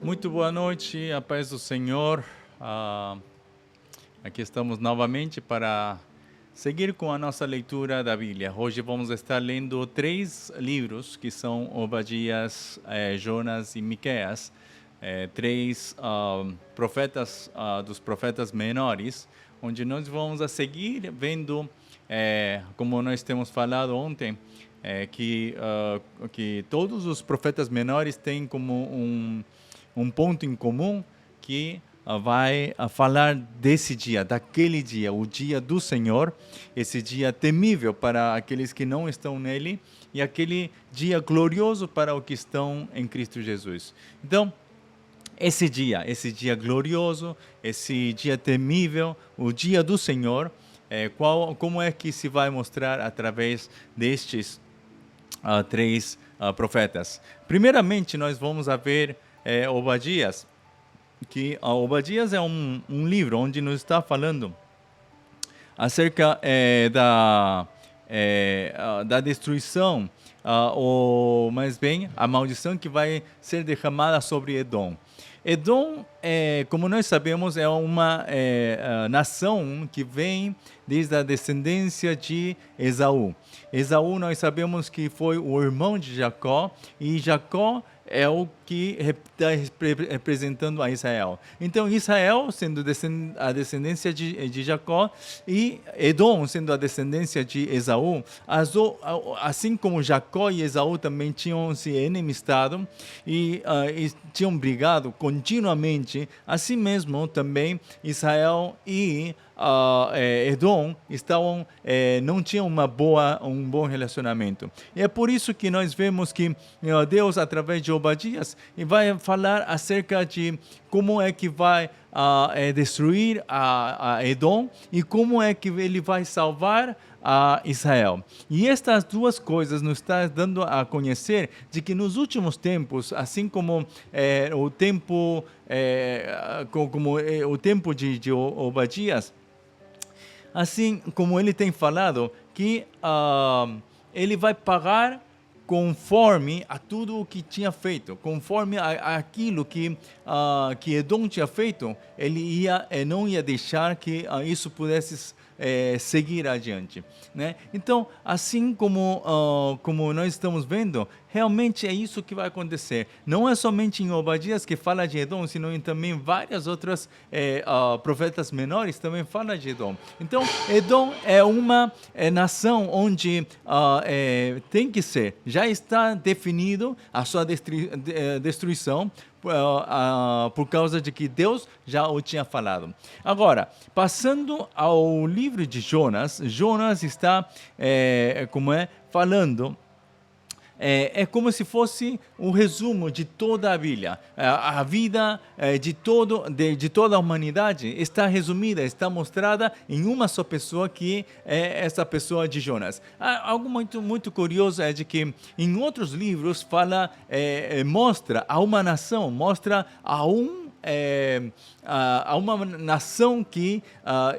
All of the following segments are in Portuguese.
Muito boa noite, a paz do Senhor. Aqui estamos novamente para seguir com a nossa leitura da Bíblia. Hoje vamos estar lendo 3 livros, que são Obadias, Jonas e Miqueias, 3 profetas dos profetas menores, onde nós vamos a seguir vendo, como nós temos falado ontem, que todos os profetas menores têm como um ponto em comum que vai falar desse dia, daquele dia, o dia do Senhor, esse dia temível para aqueles que não estão nele e aquele dia glorioso para os que estão em Cristo Jesus. Então, esse dia glorioso, esse dia temível, o dia do Senhor, como é que se vai mostrar através destes 3 profetas? Primeiramente, nós vamos a ver Obadias, que Obadias é um livro onde nos está falando acerca da destruição, ou mais bem, a maldição que vai ser derramada sobre Edom. Edom, como nós sabemos, é uma nação que vem desde a descendência de Esaú. Esaú, nós sabemos que foi o irmão de Jacó, e Jacó é o que está representando a Israel. Então, Israel sendo a descendência de Jacó e Edom sendo a descendência de Esaú, assim como Jacó e Esaú também tinham se enemistado e tinham brigado continuamente, assim mesmo também Israel e Edom não tinham um bom relacionamento. E é por isso que nós vemos que Deus, através de Obadias, vai falar acerca de como é que vai destruir a Edom e como é que ele vai salvar a Israel. E estas duas coisas nos estão dando a conhecer de que nos últimos tempos, assim como o tempo de Obadias, assim como ele tem falado, que ele vai pagar conforme a tudo o que tinha feito, conforme aquilo que Edom tinha feito, ele não ia deixar que isso pudesse seguir adiante, né? Então, assim como nós estamos vendo, realmente é isso que vai acontecer. Não é somente em Obadias que fala de Edom, senão também várias outras profetas menores também falam de Edom. Então, Edom é uma nação onde tem que ser, já está definido a sua destruição, por causa de que Deus já o tinha falado. Agora, passando ao livro de Jonas, Jonas está falando. É como se fosse um resumo de toda a Bíblia. A vida de toda a humanidade está resumida, está mostrada em uma só pessoa, que é essa pessoa de Jonas. Algo muito curioso é de que em outros livros mostra a uma nação, mostra a uma nação que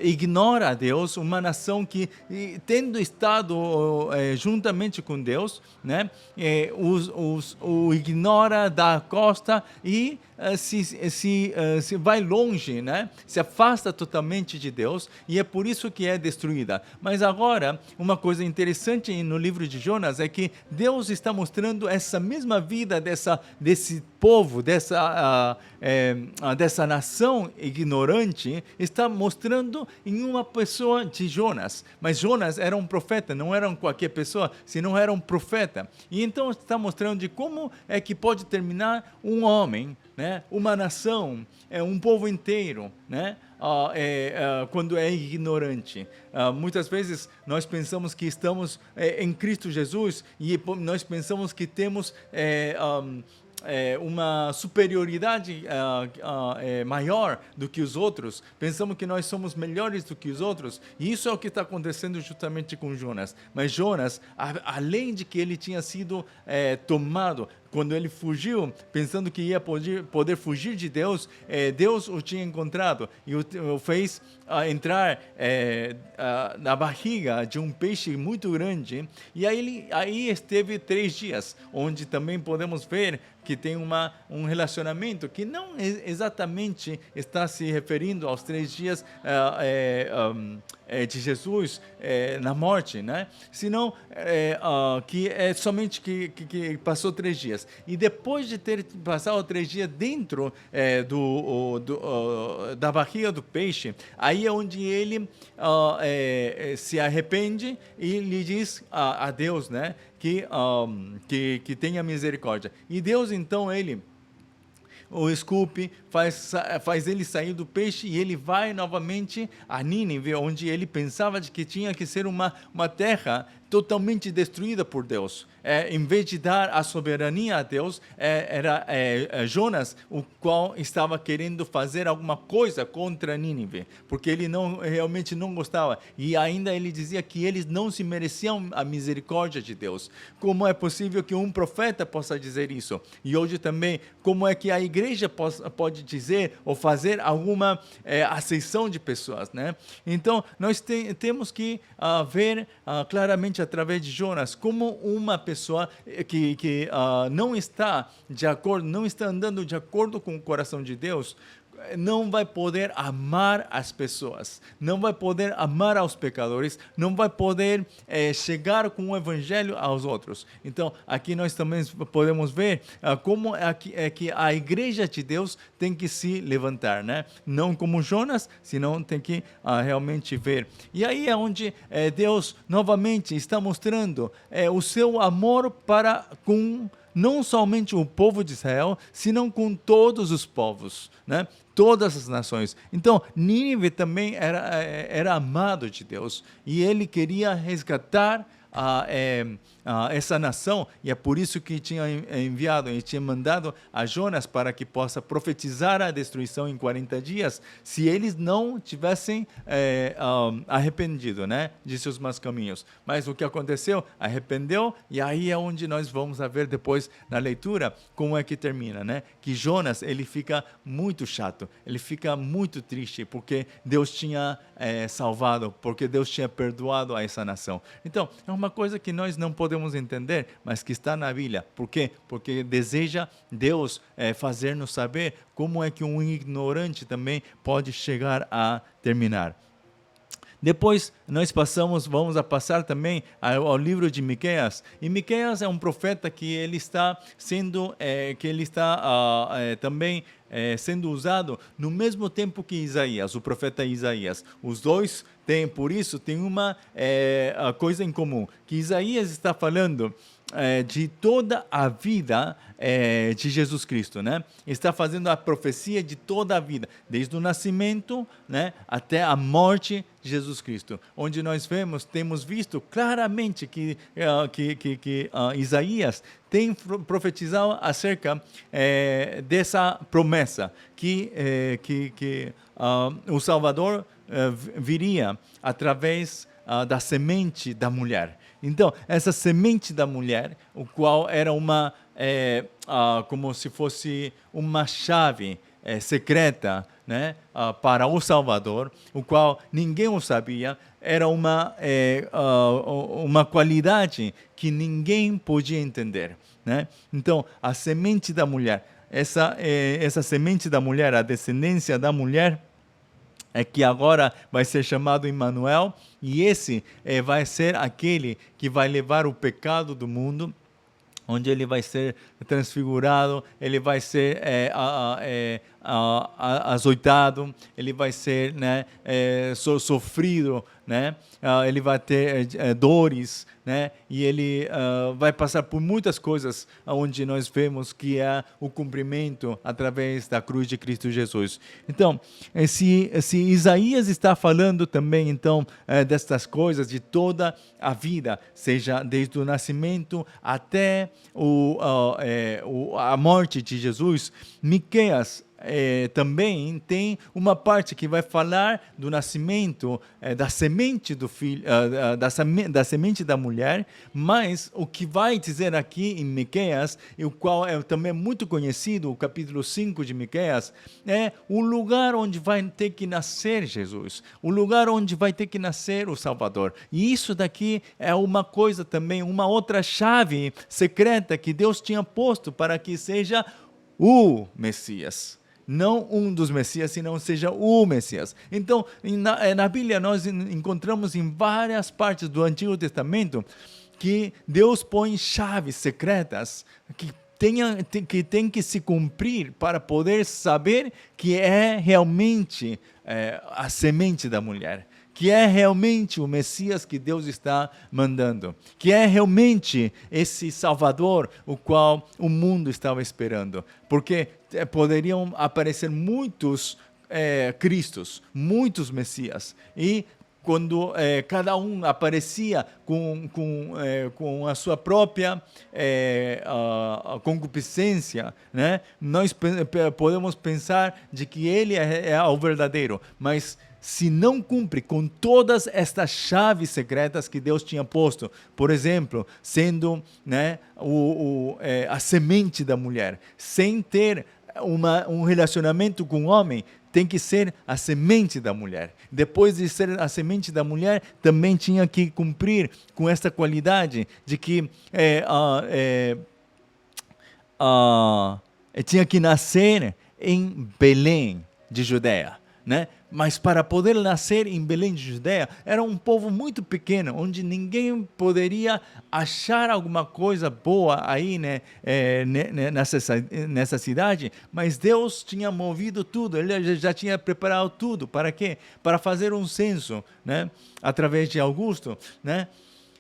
ignora a Deus, uma nação que, tendo estado juntamente com Deus, né, o ignora da costa e se vai longe, né, se afasta totalmente de Deus, e é por isso que é destruída. Mas agora, uma coisa interessante no livro de Jonas é que Deus está mostrando essa mesma vida desse povo, dessa nação ignorante, está mostrando em uma pessoa de Jonas. Mas Jonas era um profeta, não era qualquer pessoa, senão era um profeta. E então está mostrando de como é que pode terminar um homem, né, uma nação, um povo inteiro, né, quando é ignorante. Muitas vezes nós pensamos que estamos em Cristo Jesus e nós pensamos que temos uma superioridade maior do que os outros, pensamos que nós somos melhores do que os outros, e isso é o que está acontecendo justamente com Jonas. Mas Jonas, além de que ele tinha sido tomado quando ele fugiu, pensando que ia poder fugir de Deus, Deus o tinha encontrado e o fez entrar na barriga de um peixe muito grande. E aí esteve 3 dias, onde também podemos ver que tem um relacionamento que não exatamente está se referindo aos 3 dias de Jesus na morte, né? Senão que é somente que passou 3 dias. E depois de ter passado 3 dias dentro da barriga do peixe, aí é onde ele se arrepende e lhe diz a Deus, né? Que tenha misericórdia. E Deus, então, ele o esculpe, faz ele sair do peixe e ele vai novamente a Nínive, onde ele pensava de que tinha que ser uma terra totalmente destruída por Deus. Em vez de dar a soberania a Deus, era Jonas o qual estava querendo fazer alguma coisa contra Nínive, porque ele realmente não gostava. E ainda ele dizia que eles não se mereciam a misericórdia de Deus. Como é possível que um profeta possa dizer isso? E hoje também, como é que a igreja pode dizer ou fazer alguma aceição de pessoas, né? Então, nós temos que ver claramente através de Jonas como uma pessoa que não está andando de acordo com o coração de Deus, não vai poder amar as pessoas, não vai poder amar aos pecadores, não vai poder chegar com o evangelho aos outros. Então, aqui nós também podemos ver como é que a igreja de Deus tem que se levantar, né? Não como Jonas, senão tem que realmente ver. E aí é onde Deus novamente está mostrando o seu amor para com não somente o povo de Israel, senão com todos os povos, né? Todas as nações. Então, Nínive também era amado de Deus e ele queria resgatar essa nação, e é por isso que tinha enviado e tinha mandado a Jonas para que possa profetizar a destruição em 40 dias, se eles não tivessem arrependido, né, de seus maus caminhos. Mas o que aconteceu? Arrependeu, e aí é onde nós vamos ver depois na leitura como é que termina, né? Que Jonas, ele fica muito chato, ele fica muito triste, porque Deus tinha salvado, porque Deus tinha perdoado a essa nação. Então, é uma coisa que nós não podemos entender, mas que está na Bíblia. Por quê? Porque deseja Deus fazer-nos saber como é que um ignorante também pode chegar a terminar. Depois nós vamos passar também ao livro de Miqueias. E Miqueias é um profeta que ele está também sendo usado no mesmo tempo que Isaías, o profeta Isaías. Os dois por isso tem uma coisa em comum, que Isaías está falando de toda a vida de Jesus Cristo, né? Está fazendo a profecia de toda a vida, desde o nascimento, né, até a morte de Jesus Cristo, onde nós temos visto claramente que Isaías tem profetizado acerca dessa promessa, que o Salvador viria através da semente da mulher. Então, essa semente da mulher, o qual era como se fosse uma chave secreta, né, para o Salvador, o qual ninguém o sabia, era uma qualidade que ninguém podia entender, né? Então, a semente da mulher, essa semente da mulher, a descendência da mulher, é que agora vai ser chamado Emmanuel, e esse vai ser aquele que vai levar o pecado do mundo, onde ele vai ser transfigurado, ele vai ser azoitado, ele vai ser, né, sofrido, né? Ele vai ter dores, né? E ele vai passar por muitas coisas, onde nós vemos que é o cumprimento através da cruz de Cristo Jesus. Então, se Isaías está falando também, então, destas coisas, de toda a vida, seja desde o nascimento até a morte de Jesus, Miqueias também tem uma parte que vai falar do nascimento da semente do filho, da semente da mulher, mas o que vai dizer aqui em Miqueias, e o qual é também muito conhecido, o capítulo 5 de Miqueias, é o lugar onde vai ter que nascer Jesus, o lugar onde vai ter que nascer o Salvador. E isso daqui é uma coisa também, uma outra chave secreta que Deus tinha posto para que seja o Messias. Não um dos Messias, senão seja o Messias. Então, na Bíblia, nós encontramos em várias partes do Antigo Testamento que Deus põe chaves secretas que tem que se cumprir para poder saber que é realmente a semente da mulher, que é realmente o Messias que Deus está mandando, que é realmente esse Salvador o qual o mundo estava esperando. Porque poderiam aparecer muitos Cristos, muitos Messias, e quando cada um aparecia com a sua própria a concupiscência, né? Nós podemos pensar de que ele é o verdadeiro, mas se não cumpre com todas estas chaves secretas que Deus tinha posto, por exemplo, sendo, né, a semente da mulher, sem ter um relacionamento com o homem, tem que ser a semente da mulher. Depois de ser a semente da mulher, também tinha que cumprir com esta qualidade de que tinha que nascer em Belém de Judeia, né? Mas para poder nascer em Belém de Judeia, era um povo muito pequeno, onde ninguém poderia achar alguma coisa boa aí, né, nessa cidade, mas Deus tinha movido tudo, Ele já tinha preparado tudo. Para quê? Para fazer um censo, né, através de Augusto, né?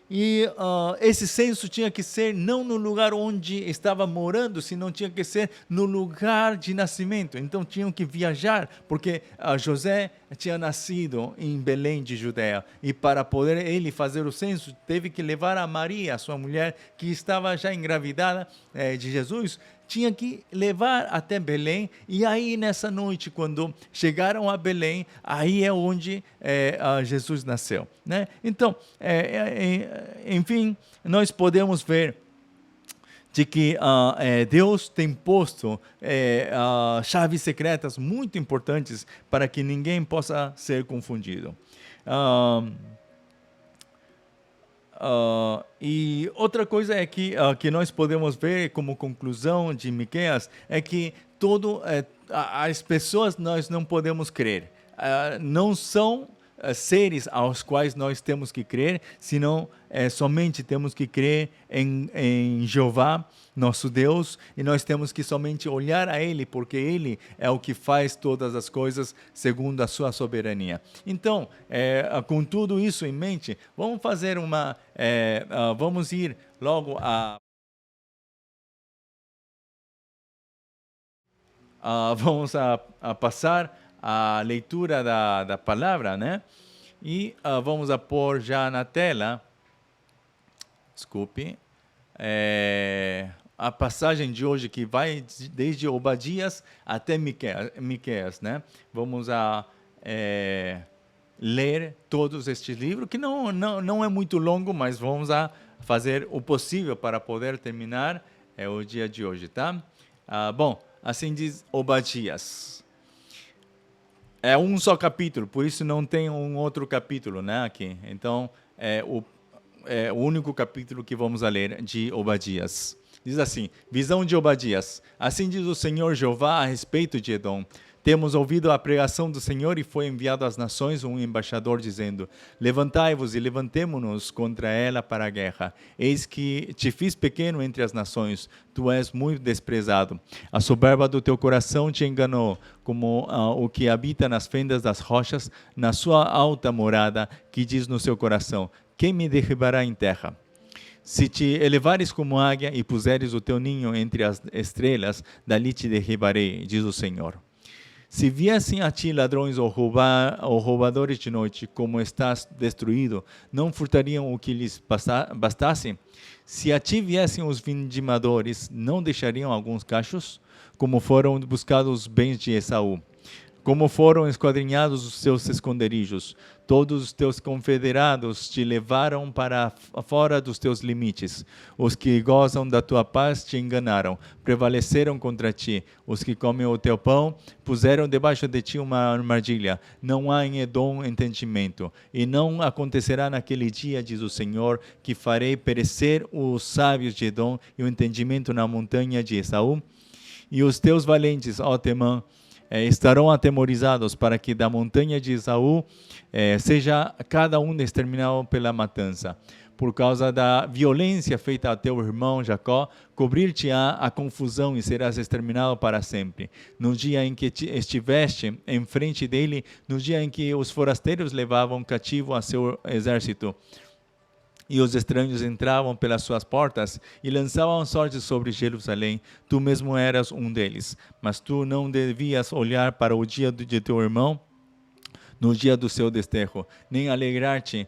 E esse censo tinha que ser não no lugar onde estava morando, senão tinha que ser no lugar de nascimento. Então tinham que viajar, porque José tinha nascido em Belém de Judeia. E para poder ele fazer o censo, teve que levar a Maria, a sua mulher, que estava já engravidada de Jesus, tinha que levar até Belém, e aí nessa noite, quando chegaram a Belém, aí é onde Jesus nasceu, né? Então, enfim, nós podemos ver de que Deus tem posto chaves secretas muito importantes para que ninguém possa ser confundido. E outra coisa é que nós podemos ver como conclusão de Miqueias é que as pessoas nós não podemos crer, não são seres aos quais nós temos que crer, senão somente temos que crer em Jeová, nosso Deus, e nós temos que somente olhar a Ele, porque Ele é o que faz todas as coisas segundo a sua soberania. Então, com tudo isso em mente, vamos fazer vamos ir logo vamos a passar a leitura da palavra, né? E vamos a pôr já na tela, desculpe, a passagem de hoje que vai desde Obadias até Miqueias, né? Vamos a ler todos estes livros, que não é muito longo, mas vamos a fazer o possível para poder terminar o dia de hoje, tá? Bom, assim diz Obadias. É um só capítulo, por isso não tem um outro capítulo, né, aqui. Então, o único capítulo que vamos a ler de Obadias. Diz assim, visão de Obadias. Assim diz o Senhor Jeová a respeito de Edom. Temos ouvido a pregação do Senhor e foi enviado às nações um embaixador dizendo, levantai-vos e levantemo-nos contra ela para a guerra. Eis que te fiz pequeno entre as nações, tu és muito desprezado. A soberba do teu coração te enganou, como o que habita nas fendas das rochas, na sua alta morada, que diz no seu coração, quem me derribará em terra? Se te elevares como águia e puseres o teu ninho entre as estrelas, dali te derribarei, diz o Senhor. Se viessem a ti ladrões ou roubadores de noite, como estás destruído, não furtariam o que lhes bastasse? Se a ti viessem os vindimadores, não deixariam alguns cachos? como foram buscados os bens de Esaú. Como foram esquadrinhados os seus esconderijos. Todos os teus confederados te levaram para fora dos teus limites. Os que gozam da tua paz te enganaram, prevaleceram contra ti. Os que comem o teu pão puseram debaixo de ti uma armadilha. Não há em Edom entendimento. E não acontecerá naquele dia, diz o Senhor, que farei perecer os sábios de Edom e o entendimento na montanha de Esaú. E os teus valentes, ó Temã, estarão atemorizados para que da montanha de Esaú seja cada um exterminado pela matança. Por causa da violência feita a teu irmão Jacó, cobrir-te-á a confusão e serás exterminado para sempre. No dia em que estiveste em frente dele, no dia em que os forasteiros levavam cativo a seu exército, e os estranhos entravam pelas suas portas e lançavam sortes sobre Jerusalém, tu mesmo eras um deles. Mas tu não devias olhar para o dia de teu irmão, no dia do seu desterro, nem alegrar-te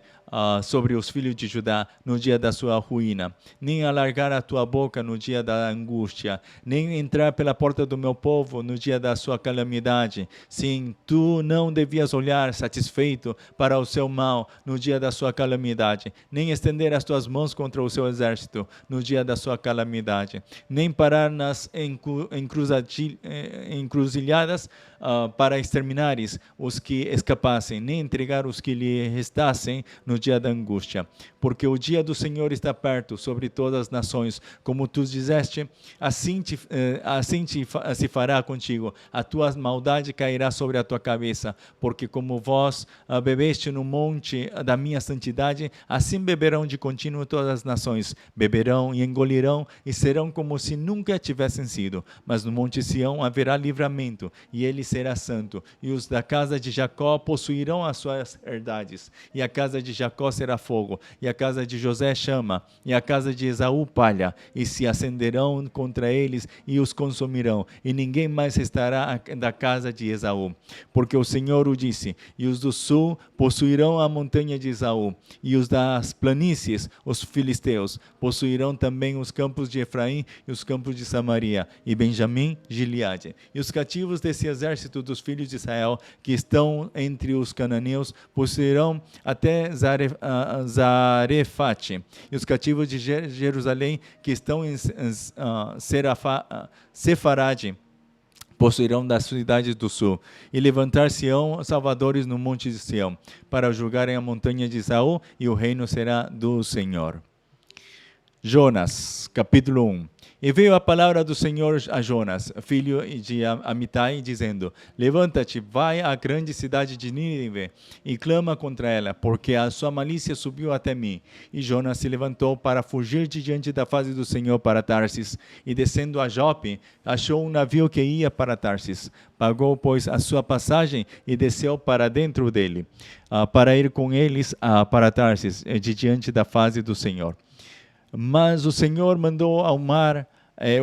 sobre os filhos de Judá no dia da sua ruína, nem alargar a tua boca no dia da angústia, nem entrar pela porta do meu povo no dia da sua calamidade. Sim, tu não devias olhar satisfeito para o seu mal no dia da sua calamidade, nem estender as tuas mãos contra o seu exército no dia da sua calamidade, nem parar nas encruzilhadas para exterminares os que escapassem, nem entregar os que lhe restassem no dia da angústia. Porque o dia do Senhor está perto sobre todas as nações, como tu disseste, assim se fará contigo. A tua maldade cairá sobre a tua cabeça, porque como vós bebeste no monte da minha santidade, assim beberão de contínuo todas as nações, beberão e engolirão e serão como se nunca tivessem sido. Mas no monte Sião haverá livramento, e ele será santo, e os da casa de Jacó possuirão as suas herdades, e a casa de Jacó será fogo, e a casa de José chama, e a casa de Esaú palha, e se acenderão contra eles e os consumirão, e ninguém mais restará da casa de Esaú. Porque o Senhor o disse, e os do sul possuirão a montanha de Esaú, e os das planícies, os filisteus, possuirão também os campos de Efraim e os campos de Samaria, e Benjamim, Gileade. E os cativos desse exército dos filhos de Israel, que estão entre os cananeus, possuirão até Zarefate, e os cativos de Jerusalém, que estão em Sefarade, possuirão das cidades do sul, e levantar-se-ão salvadores no monte de Sião, para julgarem a montanha de Esaú, e o reino será do Senhor. Jonas, capítulo 1. E veio a palavra do Senhor a Jonas, filho de Amitai, dizendo: Levanta-te, vai à grande cidade de Nínive e clama contra ela, porque a sua malícia subiu até mim. E Jonas se levantou para fugir de diante da face do Senhor para Tarsis, e descendo a Jope, achou um navio que ia para Tarsis. Pagou, pois, a sua passagem e desceu para dentro dele, para ir com eles para Tarsis, de diante da face do Senhor. Mas o Senhor mandou ao mar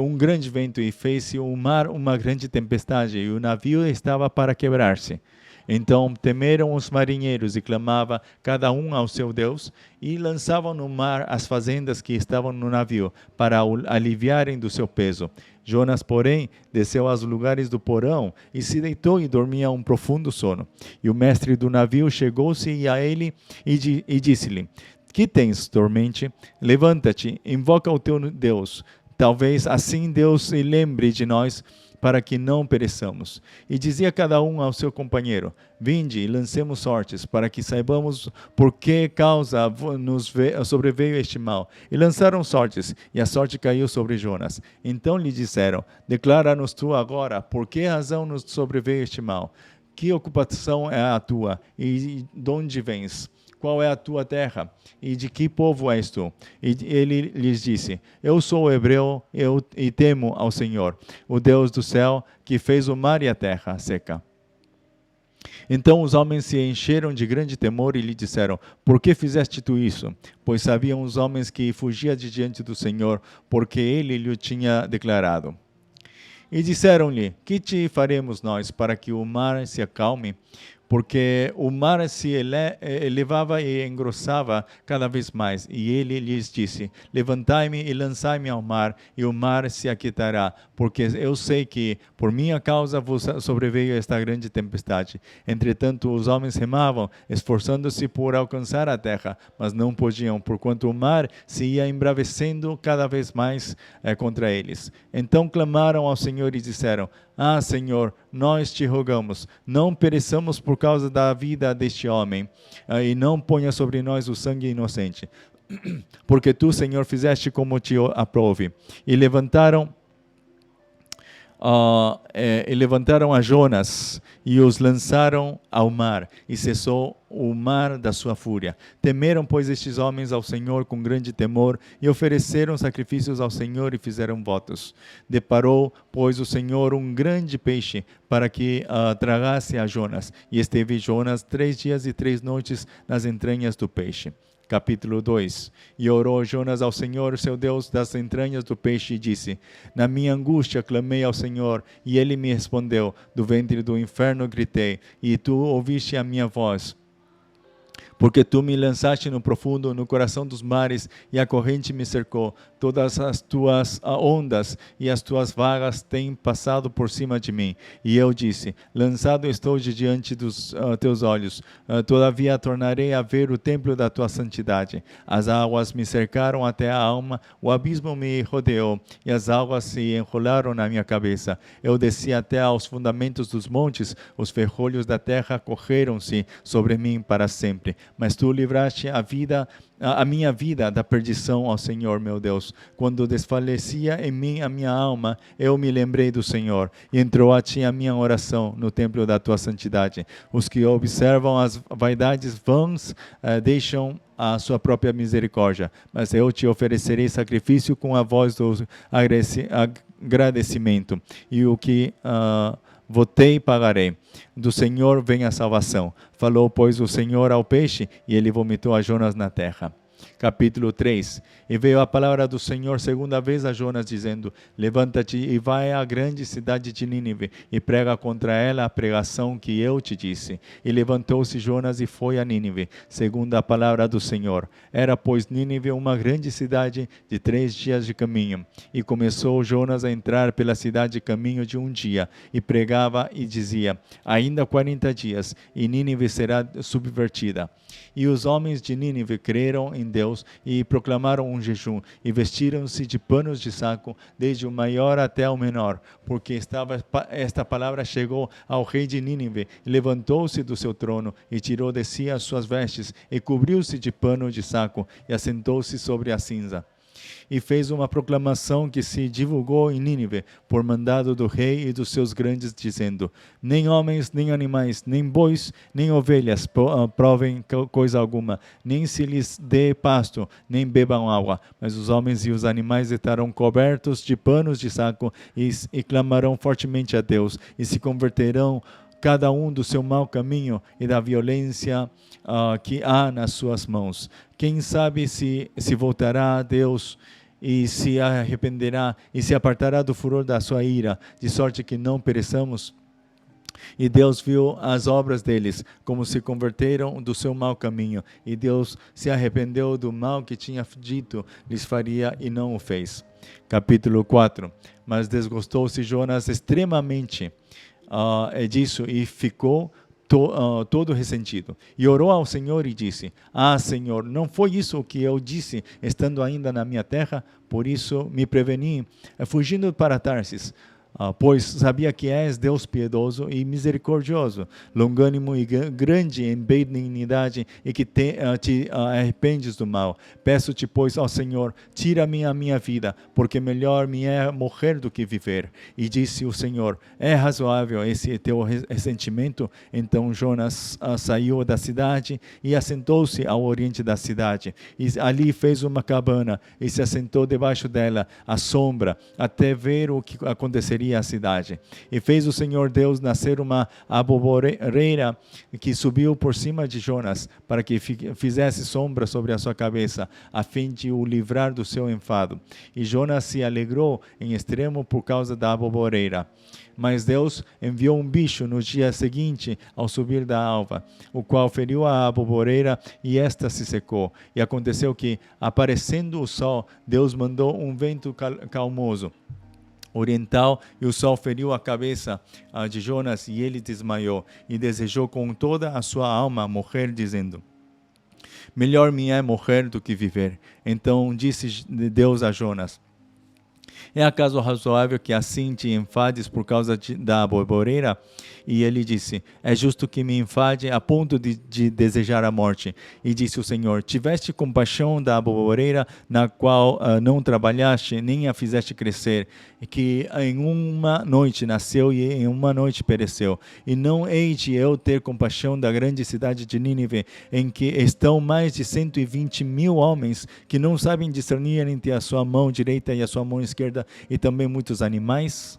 um grande vento e fez-se o mar uma grande tempestade, e o navio estava para quebrar-se. Então temeram os marinheiros e clamavam cada um ao seu Deus, e lançavam no mar as fazendas que estavam no navio, para o aliviarem do seu peso. Jonas, porém, desceu aos lugares do porão e se deitou e dormia um profundo sono. E o mestre do navio chegou-se a ele e disse-lhe: Que tens, dormente? Levanta-te, invoca o teu Deus. Talvez assim Deus se lembre de nós, para que não pereçamos. E dizia cada um ao seu companheiro: Vinde e lancemos sortes, para que saibamos por que causa nos sobreveio este mal. E lançaram sortes, e a sorte caiu sobre Jonas. Então lhe disseram: Declara-nos tu agora, por que razão nos sobreveio este mal? Que ocupação é a tua, e de onde vens? Qual é a tua terra? E de que povo és tu? E ele lhes disse: Eu sou hebreu e temo ao Senhor, o Deus do céu, que fez o mar e a terra seca. Então os homens se encheram de grande temor e lhe disseram: Por que fizeste tu isso? Pois sabiam os homens que fugia de diante do Senhor, porque ele lhe tinha declarado. E disseram-lhe: Que te faremos nós para que o mar se acalme? porque o mar se elevava e engrossava cada vez mais. E ele lhes disse: levantai-me e lançai-me ao mar, e o mar se aquietará, porque eu sei que por minha causa vos sobreveio esta grande tempestade. Entretanto, os homens remavam, esforçando-se por alcançar a terra, mas não podiam, porquanto o mar se ia embravecendo cada vez mais contra eles. Então clamaram ao Senhor e disseram: ah, Senhor, nós te rogamos, não pereçamos por causa da vida deste homem, e não ponha sobre nós o sangue inocente. Porque tu, Senhor, fizeste como te aprouve. E levantaram a Jonas e os lançaram ao mar, e cessou o mar da sua fúria. Temeram, pois, estes homens ao Senhor com grande temor, e ofereceram sacrifícios ao Senhor e fizeram votos. Deparou, pois, o Senhor um grande peixe para que tragasse a Jonas, e esteve Jonas 3 dias e 3 noites nas entranhas do peixe. Capítulo 2. E orou Jonas ao Senhor, seu Deus, das entranhas do peixe, e disse: na minha angústia clamei ao Senhor, e ele me respondeu. Do ventre do inferno gritei, e tu ouviste a minha voz. Porque tu me lançaste no profundo, no coração dos mares, e a corrente me cercou. Todas as tuas ondas e as tuas vagas têm passado por cima de mim. E eu disse: lançado estou de diante dos teus olhos. Todavia tornarei a ver o templo da tua santidade. As águas me cercaram até a alma, o abismo me rodeou, e as águas se enrolaram na minha cabeça. Eu desci até aos fundamentos dos montes, os ferrolhos da terra correram-se sobre mim para sempre. Mas tu livraste a minha vida da perdição, ó Senhor meu Deus. Quando desfalecia em mim a minha alma, eu me lembrei do Senhor, e entrou a ti a minha oração no templo da tua santidade. Os que observam as vaidades vãs deixam a sua própria misericórdia, mas eu te oferecerei sacrifício com a voz do agradecimento, e o que votei pagarei. Do Senhor vem a salvação. Falou, pois, o Senhor ao peixe, e ele vomitou a Jonas na terra. Capítulo 3. E veio a palavra do Senhor segunda vez a Jonas, dizendo: levanta-te e vai à grande cidade de Nínive, e prega contra ela a pregação que eu te disse. E levantou-se Jonas e foi a Nínive, segundo a palavra do Senhor. Era, pois, Nínive uma grande cidade de 3 dias de caminho. E começou Jonas a entrar pela cidade caminho de 1 dia, e pregava e dizia: ainda 40 dias, e Nínive será subvertida. E os homens de Nínive creram em Deus e proclamaram um jejum, e vestiram-se de panos de saco, desde o maior até o menor, porque esta palavra chegou ao rei de Nínive. Levantou-se do seu trono, e tirou de si as suas vestes, e cobriu-se de pano de saco, e assentou-se sobre a cinza. E fez uma proclamação que se divulgou em Nínive, por mandado do rei e dos seus grandes, dizendo: nem homens, nem animais, nem bois, nem ovelhas provem coisa alguma, nem se lhes dê pasto, nem bebam água, mas os homens e os animais estarão cobertos de panos de saco, e clamarão fortemente a Deus, e se converterão cada um do seu mau caminho e da violência que há nas suas mãos. Quem sabe se voltará a Deus e se arrependerá e se apartará do furor da sua ira, de sorte que não pereçamos? E Deus viu as obras deles, como se converteram do seu mau caminho, e Deus se arrependeu do mal que tinha dito lhes faria, e não o fez. Capítulo 4. Mas desgostou-se Jonas extremamente disso, e ficou todo ressentido, e orou ao Senhor e disse: Senhor, não foi isso o que eu disse estando ainda na minha terra? Por isso me preveni, fugindo para Tarsis, pois sabia que és Deus piedoso e misericordioso, longânimo e grande em benignidade, e que te arrependes do mal. Peço-te, pois, ó Senhor, tira-me a minha vida, porque melhor me é morrer do que viver. E disse o Senhor: é razoável esse teu ressentimento? Então Jonas saiu da cidade e assentou-se ao oriente da cidade, e ali fez uma cabana e se assentou debaixo dela, à sombra, até ver o que aconteceria destruiria a cidade. E fez o Senhor Deus nascer uma aboboreira que subiu por cima de Jonas, para que fizesse sombra sobre a sua cabeça, a fim de o livrar do seu enfado. E Jonas se alegrou em extremo por causa da aboboreira. Mas Deus enviou um bicho no dia seguinte, ao subir da alva, o qual feriu a aboboreira e esta se secou. E aconteceu que, aparecendo o sol, Deus mandou um vento calmoso oriental, e o sol feriu a cabeça de Jonas, e ele desmaiou, e desejou com toda a sua alma morrer, dizendo: melhor me é morrer do que viver. Então disse Deus a Jonas: é acaso razoável que assim te enfades por causa da aboboreira? E ele disse: é justo que me enfade a ponto de desejar a morte. E disse o Senhor: tiveste compaixão da aboboreira, na qual não trabalhaste, nem a fizeste crescer, que em uma noite nasceu e em uma noite pereceu. E não hei de eu ter compaixão da grande cidade de Nínive, em que estão mais de 120.000 homens, que não sabem discernir entre a sua mão direita e a sua mão esquerda, e também muitos animais?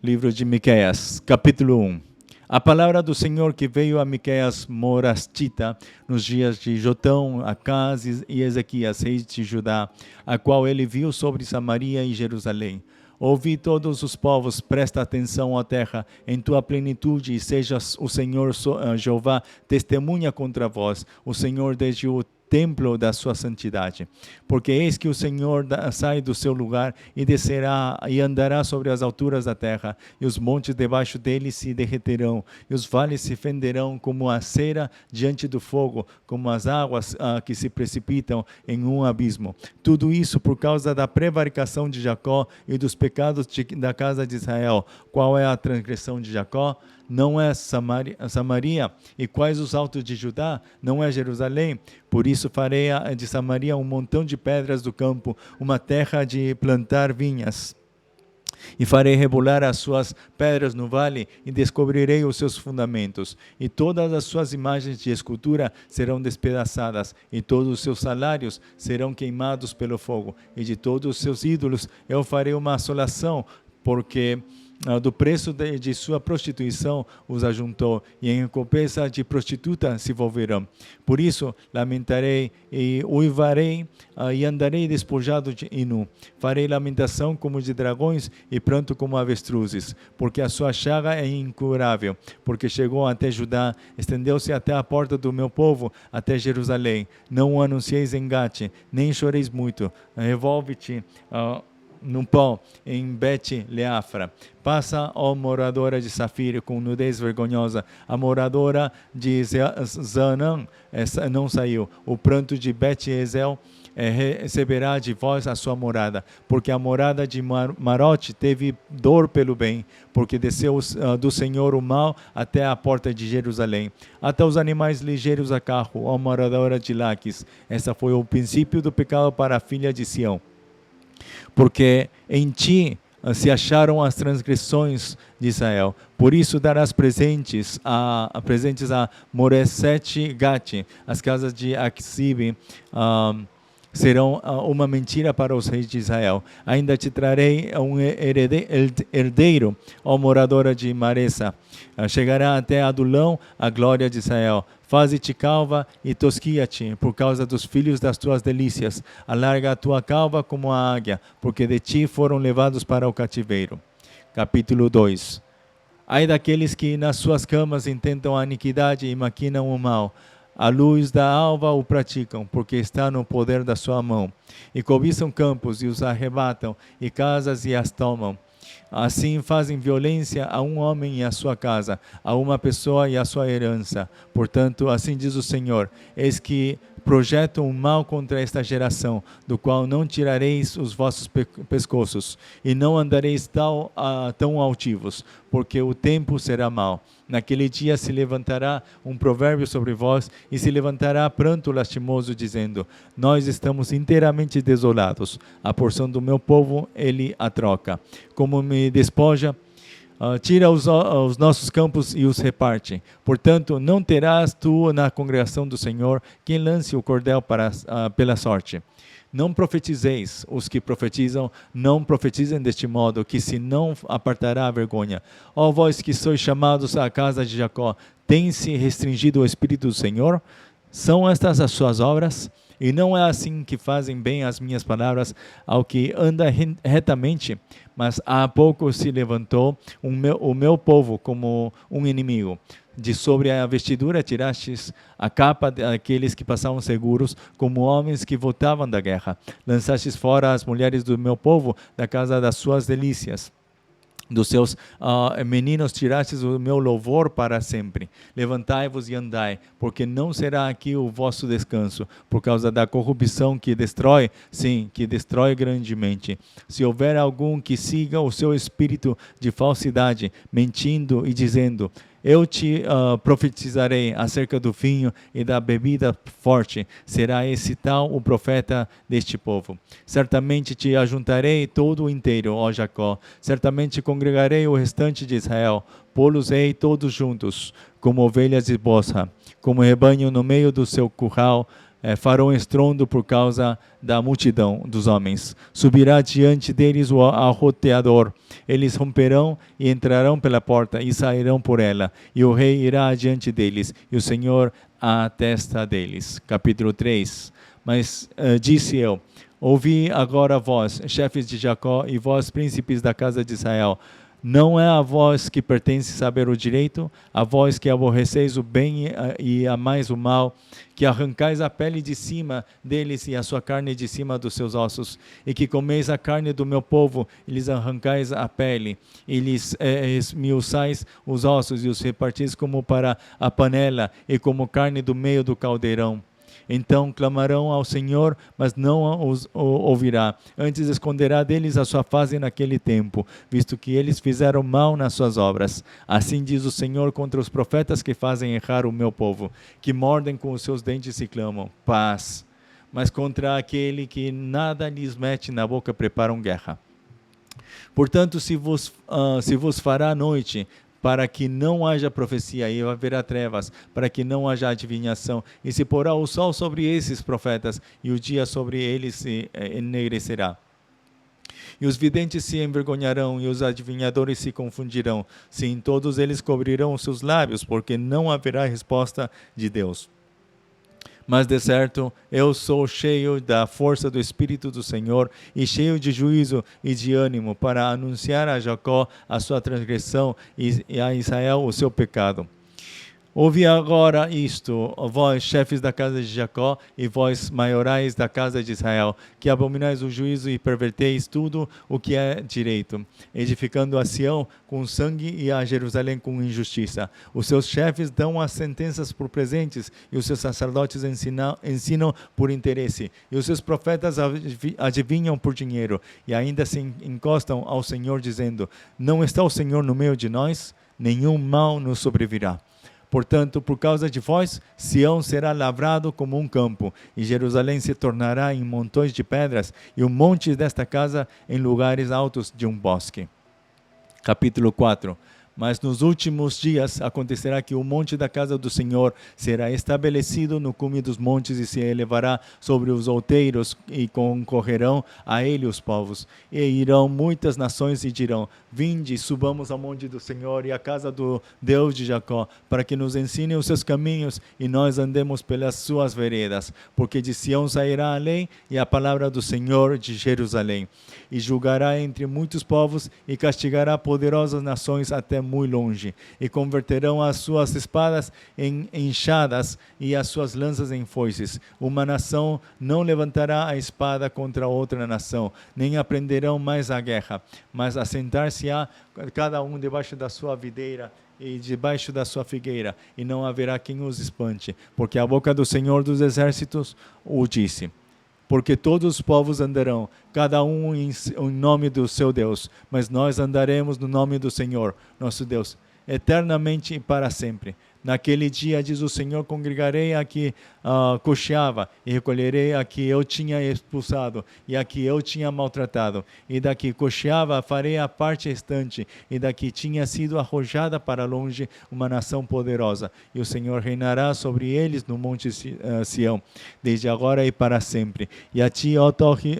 Livro de Miqueias, capítulo 1. A palavra do Senhor que veio a Miqueias morastita nos dias de Jotão, Acaz e Ezequias, reis de Judá, a qual ele viu sobre Samaria e Jerusalém. Ouvi todos os povos, presta atenção, ó terra, em tua plenitude, e seja o Senhor Jeová testemunha contra vós, o Senhor desde o templo da sua santidade. Porque eis que o Senhor sai do seu lugar e descerá e andará sobre as alturas da terra, e os montes debaixo dele se derreterão, e os vales se fenderão como a cera diante do fogo, como as águas que se precipitam em um abismo. Tudo isso por causa da prevaricação de Jacó e dos pecados da casa de Israel. Qual é a transgressão de Jacó? Não é Samaria. E quais os altos de Judá? Não é Jerusalém. Por isso farei de Samaria um montão de pedras do campo, uma terra de plantar vinhas. E farei rebolar as suas pedras no vale, e descobrirei os seus fundamentos. E todas as suas imagens de escultura serão despedaçadas, e todos os seus salários serão queimados pelo fogo. E de todos os seus ídolos eu farei uma assolação, porque do preço de sua prostituição os ajuntou, e em recompensa de prostituta se volverão. Por isso lamentarei e uivarei, e andarei despojado e nu. Farei lamentação como de dragões e pranto como avestruzes, porque a sua chaga é incurável, porque chegou até Judá, estendeu-se até a porta do meu povo, até Jerusalém. Não o anuncieis em Gate, nem choreis muito. Revolve-te no pó, em Bet-Leafra. Passa, ó moradora de Safir, com nudez vergonhosa. A moradora de Zanã não saiu. O pranto de Bet-Ezel receberá de vós a sua morada, porque a morada de Marote teve dor pelo bem, porque desceu do Senhor o mal até a porta de Jerusalém, até os animais ligeiros a carro, ó moradora de Laques. Esse foi o princípio do pecado para a filha de Sião. Porque em ti se acharam as transgressões de Israel. Por isso darás presentes a Moresete Gate, as casas de Axibe serão uma mentira para os reis de Israel. Ainda te trarei um herdeiro, ó moradora de Maresa. Chegará até Adulão a glória de Israel. Faze-te calva e tosquia-te por causa dos filhos das tuas delícias. Alarga a tua calva como a águia, porque de ti foram levados para o cativeiro. Capítulo 2. Ai daqueles que nas suas camas intentam a iniquidade e maquinam o mal. A luz da alva o praticam, porque está no poder da sua mão. E cobiçam campos e os arrebatam, e casas e as tomam. Assim fazem violência a um homem e a sua casa, a uma pessoa e a sua herança. Portanto, assim diz o Senhor: eis que projetam um mal contra esta geração, do qual não tirareis os vossos pescoços, e não andareis tão altivos, porque o tempo será mau. Naquele dia se levantará um provérbio sobre vós, e se levantará pranto lastimoso, dizendo: nós estamos inteiramente desolados. A porção do meu povo ele a troca. Como me despoja, tira os nossos campos e os reparte. Portanto, não terás tu na congregação do Senhor quem lance o cordel pela sorte. Não profetizeis, os que profetizam, não profetizem deste modo, que se não apartará a vergonha. Ó vós que sois chamados à casa de Jacó, tem-se restringido o Espírito do Senhor? São estas as suas obras? E não é assim que fazem bem as minhas palavras ao que anda retamente, mas há pouco se levantou o meu povo como um inimigo. De sobre a vestidura tirastes a capa daqueles que passavam seguros, como homens que voltavam da guerra. Lançastes fora as mulheres do meu povo da casa das suas delícias. Dos seus meninos tirastes o meu louvor para sempre. Levantai-vos e andai, porque não será aqui o vosso descanso, por causa da corrupção que destrói, sim, que destrói grandemente. Se houver algum que siga o seu espírito de falsidade, mentindo e dizendo: eu te profetizarei acerca do vinho e da bebida forte. Será esse tal o profeta deste povo. Certamente te ajuntarei todo inteiro, ó Jacó. Certamente congregarei o restante de Israel. Pô-los-ei todos juntos, como ovelhas de Bosra, como rebanho no meio do seu curral. Farão estrondo por causa da multidão dos homens. Subirá diante deles o arroteador. Eles romperão e entrarão pela porta e sairão por ela. E o rei irá adiante deles, e o Senhor à testa deles. Capítulo 3. Mas disse eu: ouvi agora vós, chefes de Jacó, e vós, príncipes da casa de Israel. Não é a vós que pertence saber o direito, a vós que aborreceis o bem e amais o mal, que arrancais a pele de cima deles e a sua carne de cima dos seus ossos, e que comeis a carne do meu povo, e lhes arrancais a pele, e lhes esmiuçais os ossos, e os repartis como para a panela, e como carne do meio do caldeirão. Então clamarão ao Senhor, mas não os ouvirá. Antes esconderá deles a sua face naquele tempo, visto que eles fizeram mal nas suas obras. Assim diz o Senhor contra os profetas que fazem errar o meu povo, que mordem com os seus dentes e clamam: paz. Mas contra aquele que nada lhes mete na boca preparam guerra. Portanto, se vos fará noite, para que não haja profecia, e haverá trevas, para que não haja adivinhação, e se porá o sol sobre esses profetas, e o dia sobre eles se enegrecerá. E os videntes se envergonharão, e os adivinhadores se confundirão. Sim, todos eles cobrirão os seus lábios, porque não haverá resposta de Deus. Mas de certo, eu sou cheio da força do Espírito do Senhor e cheio de juízo e de ânimo para anunciar a Jacó a sua transgressão e a Israel o seu pecado. Ouvi agora isto, vós, chefes da casa de Jacó, e vós, maiorais da casa de Israel, que abominais o juízo e perverteis tudo o que é direito, edificando a Sião com sangue e a Jerusalém com injustiça. Os seus chefes dão as sentenças por presentes, e os seus sacerdotes ensinam por interesse, e os seus profetas adivinham por dinheiro, e ainda se encostam ao Senhor, dizendo: não está o Senhor no meio de nós? Nenhum mal nos sobrevirá. Portanto, por causa de vós, Sião será lavrado como um campo, e Jerusalém se tornará em montões de pedras, e o monte desta casa em lugares altos de um bosque. Capítulo 4. Mas nos últimos dias acontecerá que o monte da casa do Senhor será estabelecido no cume dos montes e se elevará sobre os outeiros, e concorrerão a ele os povos. E irão muitas nações e dirão: vinde, subamos ao monte do Senhor e à casa do Deus de Jacó, para que nos ensine os seus caminhos e nós andemos pelas suas veredas. Porque de Sião sairá a lei e a palavra do Senhor de Jerusalém. E julgará entre muitos povos e castigará poderosas nações até muito longe, e converterão as suas espadas em enxadas e as suas lanças em foices. Uma nação não levantará a espada contra outra nação, nem aprenderão mais a guerra, mas assentar-se-á cada um debaixo da sua videira e debaixo da sua figueira, e não haverá quem os espante, porque a boca do Senhor dos Exércitos o disse. Porque todos os povos andarão, cada um em nome do seu Deus, mas nós andaremos no nome do Senhor, nosso Deus, eternamente e para sempre. Naquele dia, diz o Senhor, congregarei a que cocheava, e recolherei a que eu tinha expulsado, e a que eu tinha maltratado. E da que cocheava, farei a parte restante, e da que tinha sido arrojada para longe, uma nação poderosa. E o Senhor reinará sobre eles no monte Sião, desde agora e para sempre. E a ti, ó torre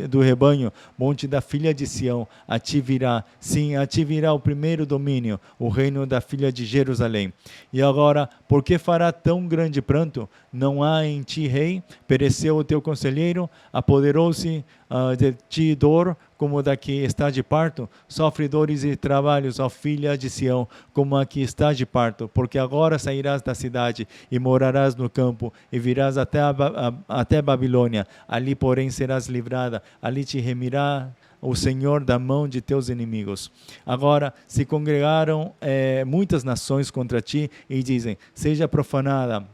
do rebanho, monte da filha de Sião, a ti virá, sim, a ti virá o primeiro domínio, o reino da filha de Jerusalém. E agora, por que fará tão grande pranto? Não há em ti rei? Pereceu o teu conselheiro? Apoderou-se de ti dor, como da que está de parto? Sofre dores e trabalhos, ó filha de Sião, como a que está de parto. Porque agora sairás da cidade e morarás no campo, e virás até Babilônia. Ali, porém, serás livrada. Ali te remirá o Senhor da mão de teus inimigos. Agora se congregaram muitas nações contra ti e dizem: seja profanada,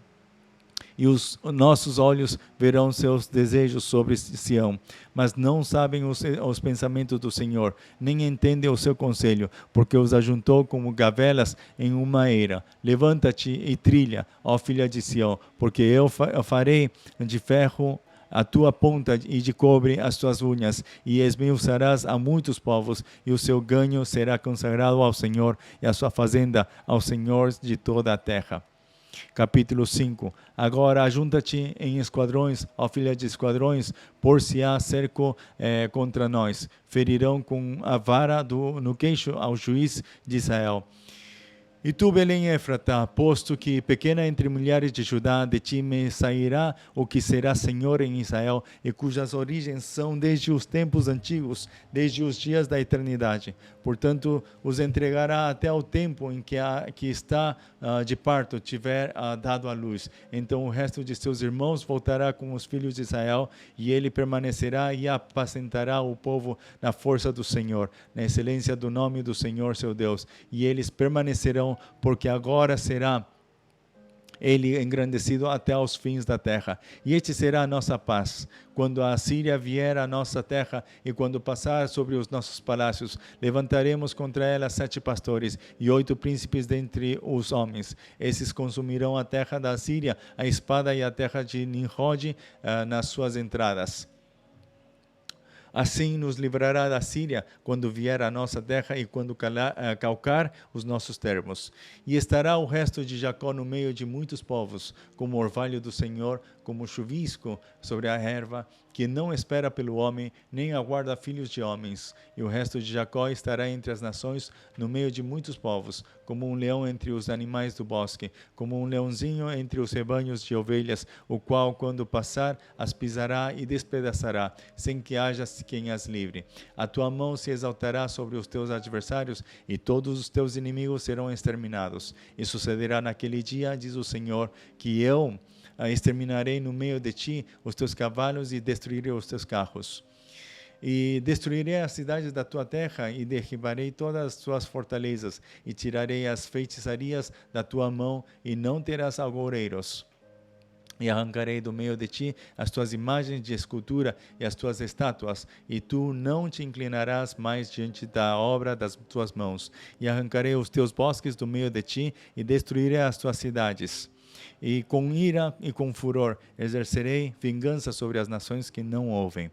e os nossos olhos verão seus desejos sobre Sião. Mas não sabem os pensamentos do Senhor, nem entendem o seu conselho, porque os ajuntou como gavelas em uma eira. Levanta-te e trilha, ó filha de Sião, porque eu farei de ferro a tua ponta e de cobre as tuas unhas, e esmiuçarás a muitos povos, e o seu ganho será consagrado ao Senhor, e a sua fazenda ao Senhor de toda a terra. Capítulo 5. Agora ajunta-te em esquadrões, ó filha de esquadrões, por-se-á cerco contra nós. Ferirão com a vara no queixo ao juiz de Israel. E tu, Belém Éfrata, posto que pequena entre mulheres de Judá, de ti me sairá o que será Senhor em Israel, e cujas origens são desde os tempos antigos, desde os dias da eternidade. Portanto, os entregará até o tempo em que está de parto tiver dado à luz. Então o resto de seus irmãos voltará com os filhos de Israel, e ele permanecerá e apacentará o povo na força do Senhor, na excelência do nome do Senhor seu Deus. E eles permanecerão, porque agora será ele engrandecido até aos fins da terra. E este será a nossa paz. Quando a Síria vier à nossa terra e quando passar sobre os nossos palácios, levantaremos contra ela 7 pastores e 8 príncipes dentre os homens. Esses consumirão a terra da Síria, a espada, e a terra de Nimrod nas suas entradas. Assim nos livrará da Síria quando vier à nossa terra e quando calcar os nossos termos. E estará o resto de Jacó no meio de muitos povos, como orvalho do Senhor, como chuvisco sobre a erva, que não espera pelo homem, nem aguarda filhos de homens. E o resto de Jacó estará entre as nações, no meio de muitos povos, como um leão entre os animais do bosque, como um leãozinho entre os rebanhos de ovelhas, o qual, quando passar, as pisará e despedaçará, sem que haja quem as livre. A tua mão se exaltará sobre os teus adversários, e todos os teus inimigos serão exterminados. E sucederá naquele dia, diz o Senhor, que eu exterminarei no meio de ti os teus cavalos e destruirei os teus carros. E destruirei as cidades da tua terra e derribarei todas as tuas fortalezas e tirarei as feitiçarias da tua mão e não terás agoureiros. E arrancarei do meio de ti as tuas imagens de escultura e as tuas estátuas, e tu não te inclinarás mais diante da obra das tuas mãos. E arrancarei os teus bosques do meio de ti e destruirei as tuas cidades. E com ira e com furor exercerei vingança sobre as nações que não ouvem.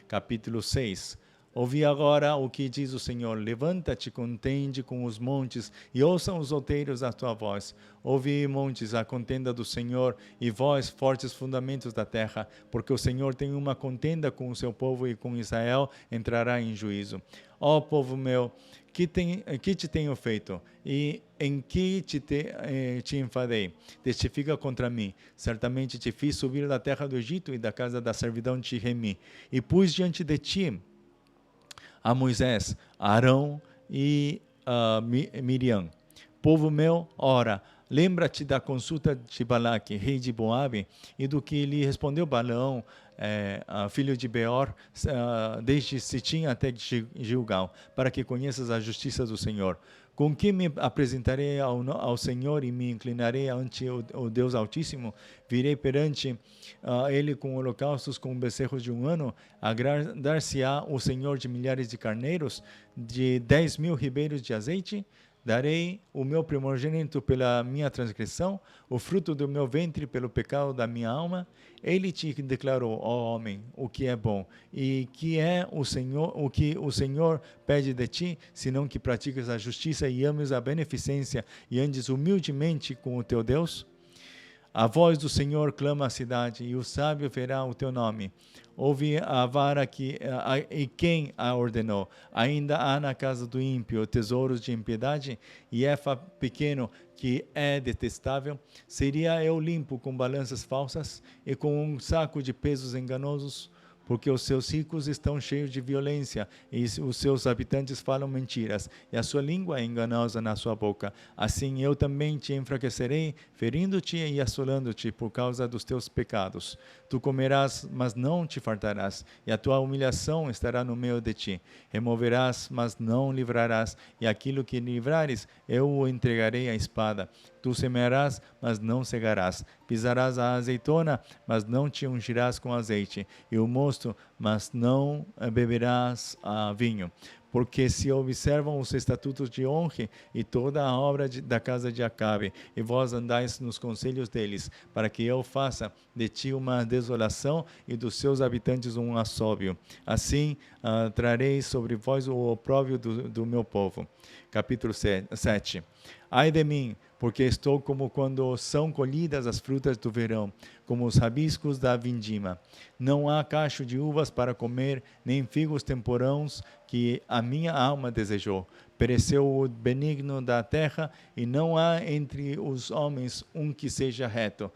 Capítulo 6. Ouvi agora o que diz o Senhor: levanta-te, contende com os montes, e ouçam os outeiros a tua voz. Ouvi, montes, a contenda do Senhor, e vós, fortes fundamentos da terra, porque o Senhor tem uma contenda com o seu povo, e com Israel entrará em juízo. Ó povo meu, que te tenho feito, e em que te enfadei? Testifica contra mim. Certamente te fiz subir da terra do Egito, e da casa da servidão te remi, e pus diante de ti a Moisés, Arão e Miriam. Povo meu, ora, lembra-te da consulta de Balaque, rei de Moabe, e do que lhe respondeu Balaão, filho de Beor, desde Sitim até Gilgal, para que conheças a justiça do Senhor. Com que me apresentarei ao Senhor e me inclinarei ante o Deus Altíssimo? Virei perante ele com holocaustos, com bezerros de 1 ano? Agradar-se-á o Senhor de milhares de carneiros, de 10.000 ribeiros de azeite? Darei o meu primogênito pela minha transgressão, o fruto do meu ventre pelo pecado da minha alma. Ele te declarou, ó homem, o que é bom, e que é o que o Senhor pede de ti, senão que pratiques a justiça e ames a beneficência e andes humildemente com o teu Deus? A voz do Senhor clama à cidade, e o sábio verá o teu nome. Ouve a vara e quem a ordenou. Ainda há na casa do ímpio tesouros de impiedade, e pequeno que é detestável. Seria eu limpo com balanças falsas e com um saco de pesos enganosos? Porque os seus ricos estão cheios de violência, e os seus habitantes falam mentiras, e a sua língua é enganosa na sua boca. Assim eu também te enfraquecerei, ferindo-te e assolando-te por causa dos teus pecados. Tu comerás, mas não te fartarás, e a tua humilhação estará no meio de ti. Removerás, mas não livrarás, e aquilo que livrares, eu o entregarei à espada. Tu semearás, mas não cegarás. Pisarás a azeitona, mas não te ungirás com azeite. E o mosto, mas não beberás vinho. Porque se observam os estatutos de Onre e toda a obra da casa de Acabe, e vós andais nos conselhos deles, para que eu faça de ti uma desolação e dos seus habitantes um assobio. Assim trarei sobre vós o opróbrio do meu povo. Capítulo 7. Ai de mim, porque estou como quando são colhidas as frutas do verão, como os rabiscos da vindima. Não há cacho de uvas para comer, nem figos temporãos que a minha alma desejou. Pereceu o benigno da terra, e não há entre os homens um que seja reto.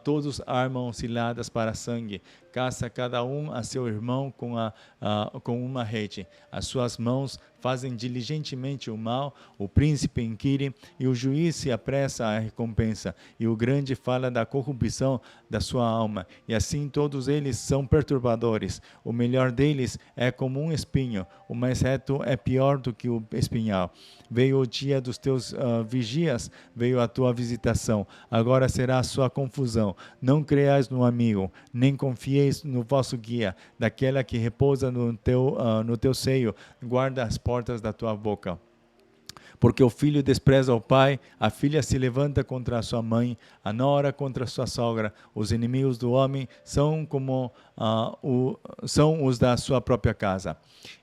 Todos armam ciladas para sangue. Caça cada um a seu irmão com uma rede. As suas mãos fazem diligentemente o mal. O príncipe inquire, e o juiz se apressa à recompensa. E o grande fala da corrupção da sua alma. E assim todos eles são perturbadores. O melhor deles é como um espinho. O mais reto é pior do que o espinhal. Veio o dia dos teus vigias, veio a tua visitação. Agora será a sua confusão. Não creais no amigo, nem confieis no vosso guia. Daquela que repousa no teu seio, guarda as portas da tua boca. Porque o filho despreza o pai, a filha se levanta contra a sua mãe, a nora contra a sua sogra. Os inimigos do homem são como são os da sua própria casa.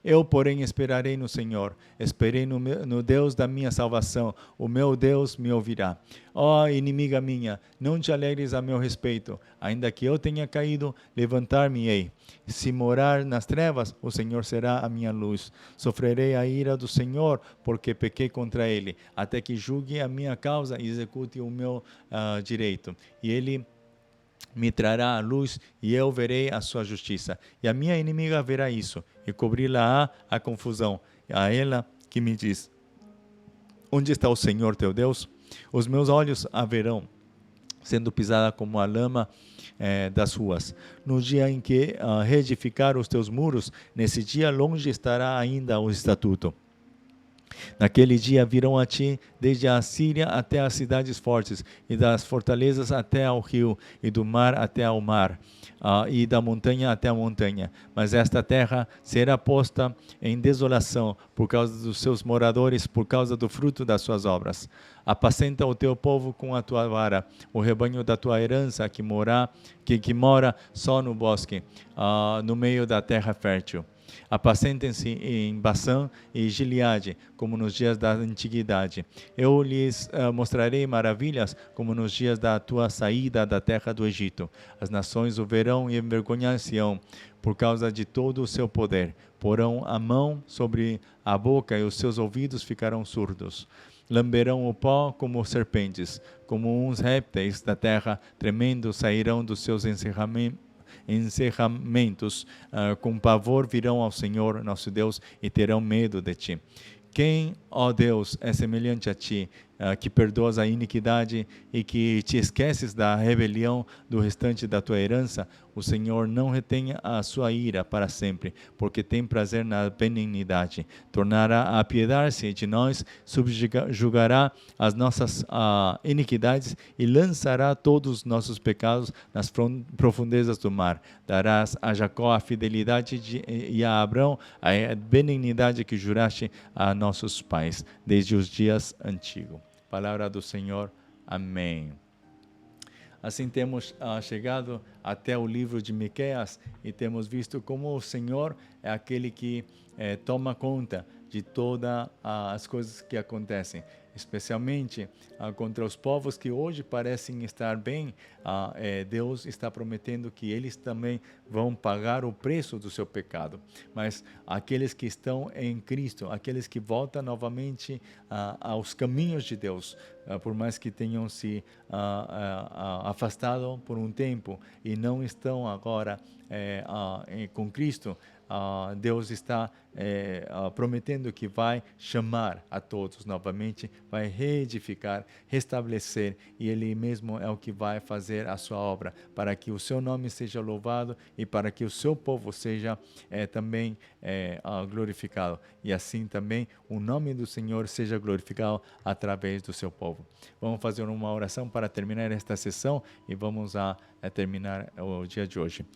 Eu, porém, esperarei no Senhor, esperei no Deus da minha salvação. O meu Deus me ouvirá. Ó inimiga minha, não te alegres a meu respeito. Ainda que eu tenha caído, levantar-me-ei. Se morar nas trevas, o Senhor será a minha luz. Sofrerei a ira do Senhor, porque pequei contra ele, até que julgue a minha causa e execute o meu direito. E ele me trará a luz, e eu verei a sua justiça. E a minha inimiga verá isso, e cobri-la-á a confusão. A ela que me diz: onde está o Senhor teu Deus? Os meus olhos a verão, sendo pisada como a lama das ruas. No dia em que reedificar os teus muros, nesse dia longe estará ainda o estatuto. Naquele dia virão a ti, desde a Síria até as cidades fortes, e das fortalezas até ao rio, e do mar até ao mar, e da montanha até a montanha. Mas esta terra será posta em desolação por causa dos seus moradores, por causa do fruto das suas obras. Apacenta o teu povo com a tua vara, o rebanho da tua herança que mora só no bosque, no meio da terra fértil. Apacentem-se em Baçã e Gileade, como nos dias da antiguidade. Eu lhes mostrarei maravilhas, como nos dias da tua saída da terra do Egito. As nações o verão e envergonhar-se-ão por causa de todo o seu poder. Porão a mão sobre a boca, e os seus ouvidos ficarão surdos. Lamberão o pó como serpentes, como uns répteis da terra, tremendo sairão dos seus encerramentos, com pavor virão ao Senhor nosso Deus e terão medo de ti. Quem, ó Deus, é semelhante a ti, que perdoas a iniquidade e que te esqueces da rebelião do restante da tua herança, o Senhor não retenha a sua ira para sempre, porque tem prazer na benignidade. Tornará a apiedar-se de nós, subjugará as nossas iniquidades e lançará todos os nossos pecados nas profundezas do mar. Darás a Jacó a fidelidade e a Abrão a benignidade que juraste a nossos pais, desde os dias antigos. Palavra do Senhor. Amém. Assim temos chegado até o livro de Miqueias e temos visto como o Senhor é aquele que toma conta de todas as coisas que acontecem, especialmente contra os povos que hoje parecem estar bem. Deus está prometendo que eles também vão pagar o preço do seu pecado, mas aqueles que estão em Cristo, aqueles que voltam novamente aos caminhos de Deus, por mais que tenham se afastado por um tempo e não estão agora com Cristo, Deus está prometendo que vai chamar a todos novamente, vai reedificar, restabelecer, e Ele mesmo é o que vai fazer a sua obra, para que o seu nome seja louvado e para que o seu povo seja também glorificado, e assim também o nome do Senhor seja glorificado através do seu povo. Vamos fazer uma oração para terminar esta sessão e vamos terminar o dia de hoje.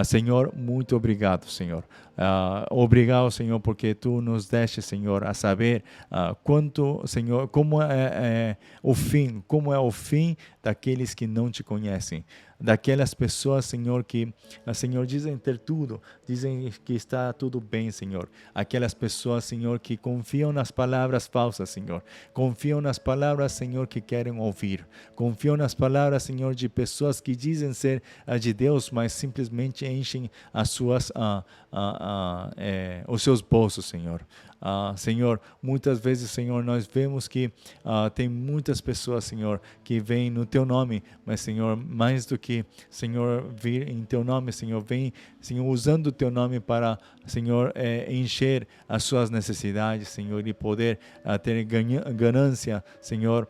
Senhor, muito obrigado, Senhor. Obrigado, Senhor, porque Tu nos deste, Senhor, a saber quanto, Senhor, como é o fim daqueles que não Te conhecem, daquelas pessoas, Senhor, que, Senhor, dizem ter tudo, dizem que está tudo bem, Senhor. Aquelas pessoas, Senhor, que confiam nas palavras falsas, Senhor. Confiam nas palavras, Senhor, que querem ouvir. Confiam nas palavras, Senhor, de pessoas que dizem ser de Deus, mas simplesmente enchem as suas, os seus bolsos, Senhor. Senhor, muitas vezes, Senhor, nós vemos que tem muitas pessoas, Senhor, que vêm no Teu nome, mas, Senhor, mais do que, Senhor, vir em Teu nome, Senhor, vem, Senhor, usando o Teu nome para, Senhor, encher as suas necessidades, Senhor, e poder ter ganância, Senhor,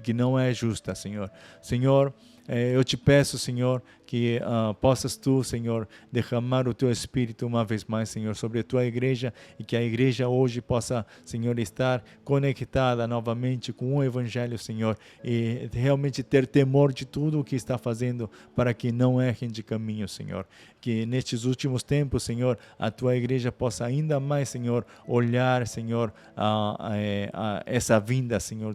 que não é justa, Senhor. Senhor, eu Te peço, Senhor, que possas Tu, Senhor, derramar o Teu Espírito uma vez mais, Senhor, sobre a Tua igreja, e que a igreja hoje possa, Senhor, estar conectada novamente com o Evangelho, Senhor, e realmente ter temor de tudo o que está fazendo, para que não errem de caminho, Senhor. Que nestes últimos tempos, Senhor, a Tua igreja possa ainda mais, Senhor, olhar, Senhor, essa vinda, Senhor,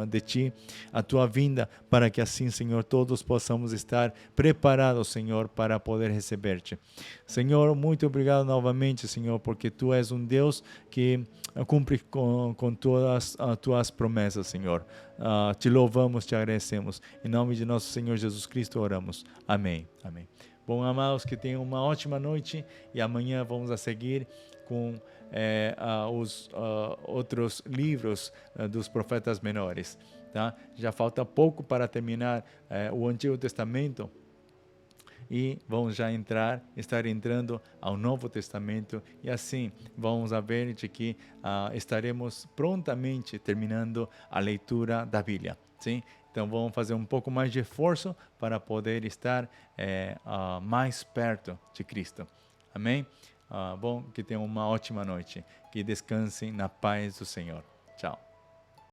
de Ti, a Tua vinda, para que assim, Senhor, todos possamos estar preparados, Senhor, para poder receber-Te. Senhor, muito obrigado novamente, Senhor, porque Tu és um Deus que cumpre com todas as Tuas promessas, Senhor. Te louvamos, Te agradecemos. Em nome de nosso Senhor Jesus Cristo oramos. Amém. Amém. Bom, amados, que tenham uma ótima noite, e amanhã vamos a seguir com os outros livros dos profetas menores. Tá? Já falta pouco para terminar o Antigo Testamento, e vamos já estar entrando ao Novo Testamento, e assim vamos ver de que estaremos prontamente terminando a leitura da Bíblia. Sim? Então vamos fazer um pouco mais de esforço para poder estar mais perto de Cristo. Amém? Bom, que tenham uma ótima noite. Que descansem na paz do Senhor. Tchau.